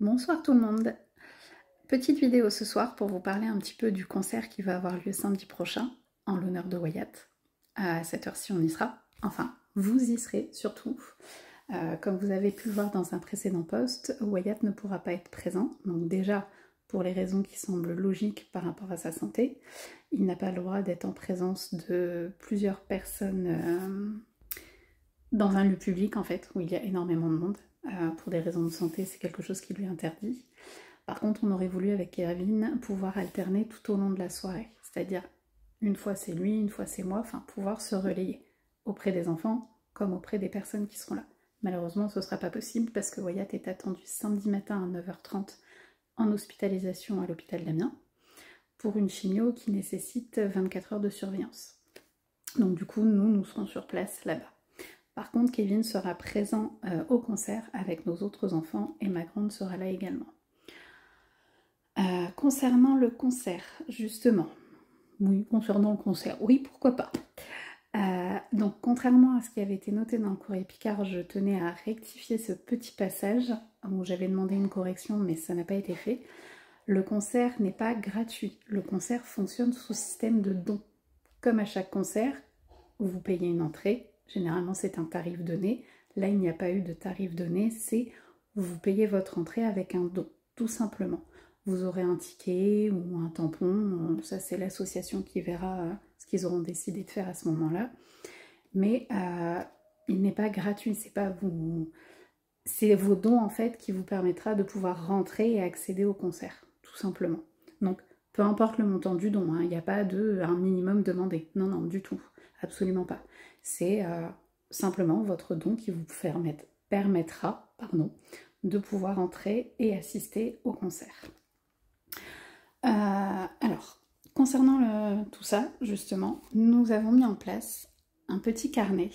Bonsoir tout le monde. Petite vidéo ce soir pour vous parler un petit peu du concert qui va avoir lieu samedi prochain en l'honneur de Wyatt. À cette heure-ci on y sera, enfin vous y serez surtout. Comme vous avez pu le voir dans un précédent post, Wyatt ne pourra pas être présent, donc déjà pour les raisons qui semblent logiques par rapport à sa santé, il n'a pas le droit d'être en présence de plusieurs personnes dans un lieu public en fait, où il y a énormément de monde. Pour des raisons de santé, c'est quelque chose qui lui est interdit. Par contre, on aurait voulu avec Kevin pouvoir alterner tout au long de la soirée. C'est-à-dire, une fois c'est lui, une fois c'est moi, enfin pouvoir se relayer auprès des enfants comme auprès des personnes qui seront là. Malheureusement, ce ne sera pas possible parce que Wyatt est attendu samedi matin à 9h30 en hospitalisation à l'hôpital d'Amiens pour une chimio qui nécessite 24 heures de surveillance. Donc du coup, nous serons sur place là-bas. Par contre, Kevin sera présent au concert avec nos autres enfants et ma grande sera là également. Concernant le concert, justement, oui, pourquoi pas. Donc, contrairement à ce qui avait été noté dans le courrier Picard, je tenais à rectifier ce petit passage où j'avais demandé une correction, mais ça n'a pas été fait. Le concert n'est pas gratuit. Le concert fonctionne sous système de don. Comme à chaque concert, vous payez une entrée. Généralement, c'est un tarif donné. Là, il n'y a pas eu de tarif donné. C'est vous payez votre entrée avec un don, tout simplement. Vous aurez un ticket ou un tampon. Ça, c'est l'association qui verra ce qu'ils auront décidé de faire à ce moment-là. Mais il n'est pas gratuit. C'est pas vous. C'est vos dons, en fait, qui vous permettra de pouvoir rentrer et accéder au concert, tout simplement. Donc, peu importe le montant du don, hein, il n'y a pas un minimum demandé. Non, non, du tout. Absolument pas. C'est simplement votre don qui vous permettra de pouvoir entrer et assister au concert. Alors, concernant tout ça, justement, nous avons mis en place un petit carnet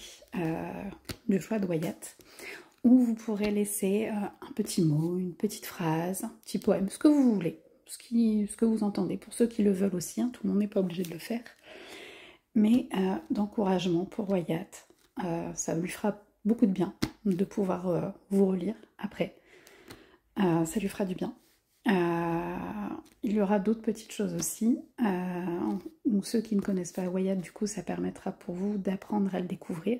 du choix de Wyatt où vous pourrez laisser un petit mot, une petite phrase, un petit poème, ce que vous voulez, ce que vous entendez. Pour ceux qui le veulent aussi, hein, tout le monde n'est pas obligé de le faire. Mais d'encouragement pour Wyatt. Ça lui fera beaucoup de bien de pouvoir vous relire après. Ça lui fera du bien. Il y aura d'autres petites choses aussi. Ou ceux qui ne connaissent pas Wyatt, du coup, ça permettra pour vous d'apprendre à le découvrir.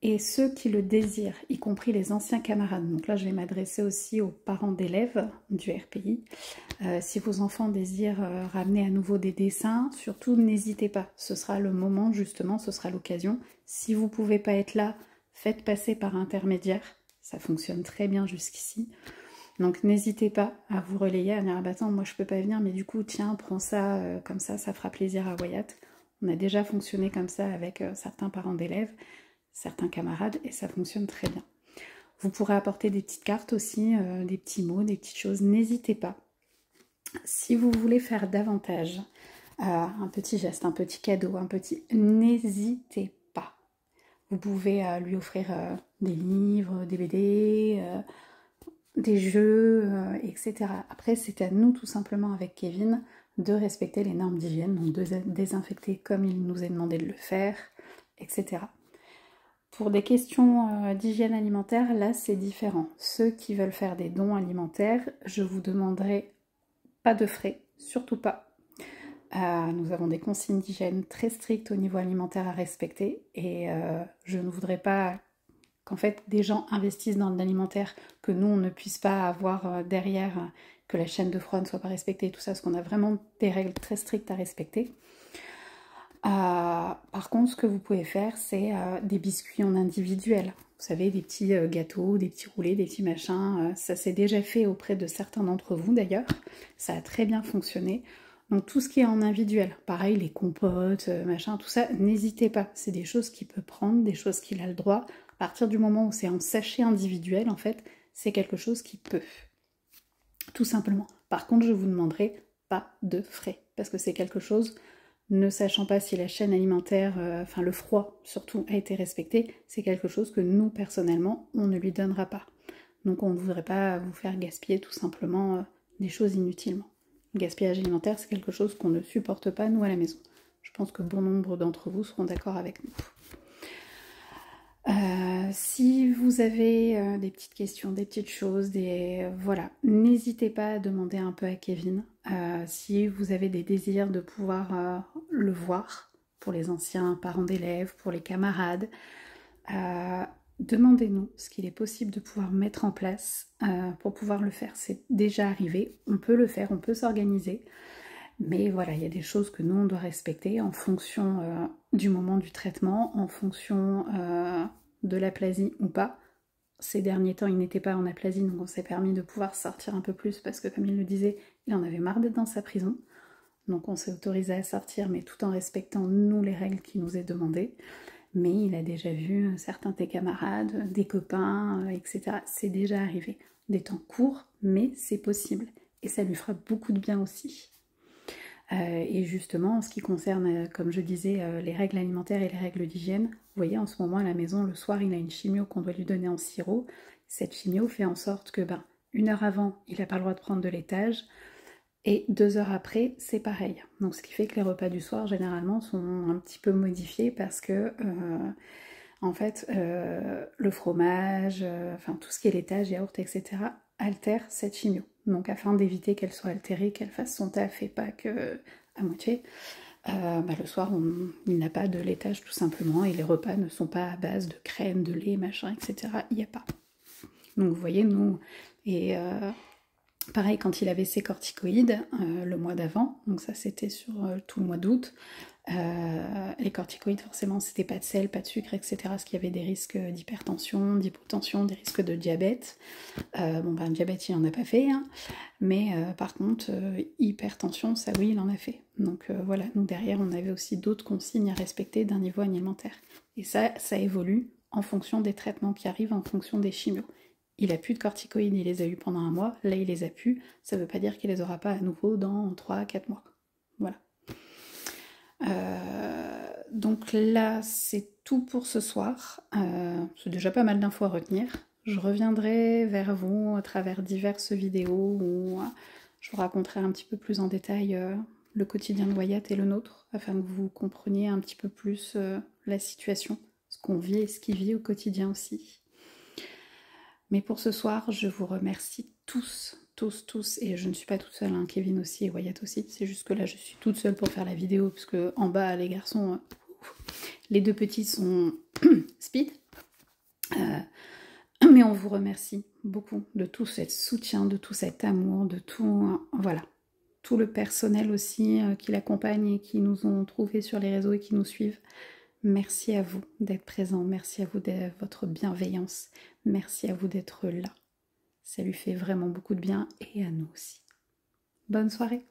Et ceux qui le désirent, y compris les anciens camarades. Donc là, je vais m'adresser aussi aux parents d'élèves du RPI. Si vos enfants désirent ramener à nouveau des dessins, surtout n'hésitez pas. Ce sera le moment, justement, ce sera l'occasion. Si vous ne pouvez pas être là, faites passer par intermédiaire. Ça fonctionne très bien jusqu'ici. Donc n'hésitez pas à vous relayer, à dire ah bah attends, moi je peux pas venir, mais du coup tiens, prends ça, comme ça fera plaisir à Wyatt. On a déjà fonctionné comme ça avec certains parents d'élèves, certains camarades, et ça fonctionne très bien. Vous pourrez apporter des petites cartes aussi, des petits mots, des petites choses, n'hésitez pas. Si vous voulez faire davantage, un petit geste, un petit cadeau, n'hésitez pas. Vous pouvez lui offrir des livres, des BD, des jeux, etc. Après, c'est à nous tout simplement avec Kevin de respecter les normes d'hygiène, donc de désinfecter comme il nous est demandé de le faire, etc. Pour des questions d'hygiène alimentaire, là c'est différent. Ceux qui veulent faire des dons alimentaires, je vous demanderai pas de frais, surtout pas. Nous avons des consignes d'hygiène très strictes au niveau alimentaire à respecter et je ne voudrais pas qu'en fait des gens investissent dans l'alimentaire, que nous on ne puisse pas avoir derrière, que la chaîne de froid ne soit pas respectée, tout ça, parce qu'on a vraiment des règles très strictes à respecter. Par contre, ce que vous pouvez faire, c'est des biscuits en individuel. Vous savez, des petits gâteaux, des petits roulés, des petits machins. Ça s'est déjà fait auprès de certains d'entre vous d'ailleurs. Ça a très bien fonctionné. Donc tout ce qui est en individuel, pareil, les compotes, machin, tout ça, n'hésitez pas. C'est des choses qu'il peut prendre, des choses qu'il a le droit. À partir du moment où c'est en sachet individuel, en fait, c'est quelque chose qui peut. Tout simplement. Par contre, je vous demanderai pas de frais, parce que c'est quelque chose, ne sachant pas si la chaîne alimentaire, enfin le froid surtout, a été respecté, c'est quelque chose que nous, personnellement, on ne lui donnera pas. Donc on ne voudrait pas vous faire gaspiller tout simplement des choses inutilement. Le gaspillage alimentaire, c'est quelque chose qu'on ne supporte pas, nous, à la maison. Je pense que bon nombre d'entre vous seront d'accord avec nous. Si vous avez des petites questions, des petites choses, voilà, n'hésitez pas à demander un peu à Kevin. Si vous avez des désirs de pouvoir le voir, pour les anciens parents d'élèves, pour les camarades, demandez-nous ce qu'il est possible de pouvoir mettre en place pour pouvoir le faire. C'est déjà arrivé, on peut le faire, on peut s'organiser. Mais voilà, il y a des choses que nous, on doit respecter en fonction du moment du traitement, en fonction de l'aplasie ou pas. Ces derniers temps, il n'était pas en aplasie, donc on s'est permis de pouvoir sortir un peu plus parce que, comme il le disait, il en avait marre d'être dans sa prison. Donc on s'est autorisé à sortir, mais tout en respectant, nous, les règles qui nous est demandées. Mais il a déjà vu certains de tes camarades, des copains, etc. C'est déjà arrivé. Des temps courts, mais c'est possible. Et ça lui fera beaucoup de bien aussi. Et justement, en ce qui concerne, comme je disais, les règles alimentaires et les règles d'hygiène, vous voyez, en ce moment à la maison, le soir, il a une chimio qu'on doit lui donner en sirop. Cette chimio fait en sorte que, 1 heure avant, il n'a pas le droit de prendre de laitage, et 2 heures après, c'est pareil. Donc ce qui fait que les repas du soir, généralement, sont un petit peu modifiés parce que, en fait, le fromage, enfin tout ce qui est laitage, yaourt, etc., altère cette chimio. Donc afin d'éviter qu'elle soit altérée, qu'elle fasse son taf et pas que à moitié, le soir il n'a pas de laitage tout simplement et les repas ne sont pas à base de crème, de lait, machin, etc. Il n'y a pas. Donc vous voyez, nous, et pareil quand il avait ses corticoïdes le mois d'avant, donc ça c'était sur tout le mois d'août, les corticoïdes forcément c'était pas de sel, pas de sucre, etc. Parce qu'il y avait des risques d'hypertension, d'hypotension, des risques de diabète. Diabète il en a pas fait, hein, mais par contre hypertension ça oui il en a fait. Donc voilà, nous derrière on avait aussi d'autres consignes à respecter d'un niveau alimentaire. Et ça évolue en fonction des traitements qui arrivent, en fonction des chimios. Il a plus de corticoïdes, il les a eu pendant 1 mois, là il les a plus, ça veut pas dire qu'il les aura pas à nouveau dans 3-4 mois. Voilà. Donc là, c'est tout pour ce soir. C'est déjà pas mal d'infos à retenir. Je reviendrai vers vous à travers diverses vidéos où je vous raconterai un petit peu plus en détail le quotidien de Wyatt et le nôtre, afin que vous compreniez un petit peu plus la situation, ce qu'on vit et ce qu'il vit au quotidien aussi. Mais pour ce soir, je vous remercie tous, et je ne suis pas toute seule, hein, Kevin aussi et Wyatt aussi, c'est juste que là je suis toute seule pour faire la vidéo, parce que en bas les garçons, les 2 petits sont speed, mais on vous remercie beaucoup de tout cet soutien, de tout cet amour, de tout, voilà, tout le personnel aussi qui l'accompagne et qui nous ont trouvés sur les réseaux et qui nous suivent. Merci à vous d'être présents, merci à vous de votre bienveillance, merci à vous d'être là. Ça lui fait vraiment beaucoup de bien et à nous aussi. Bonne soirée!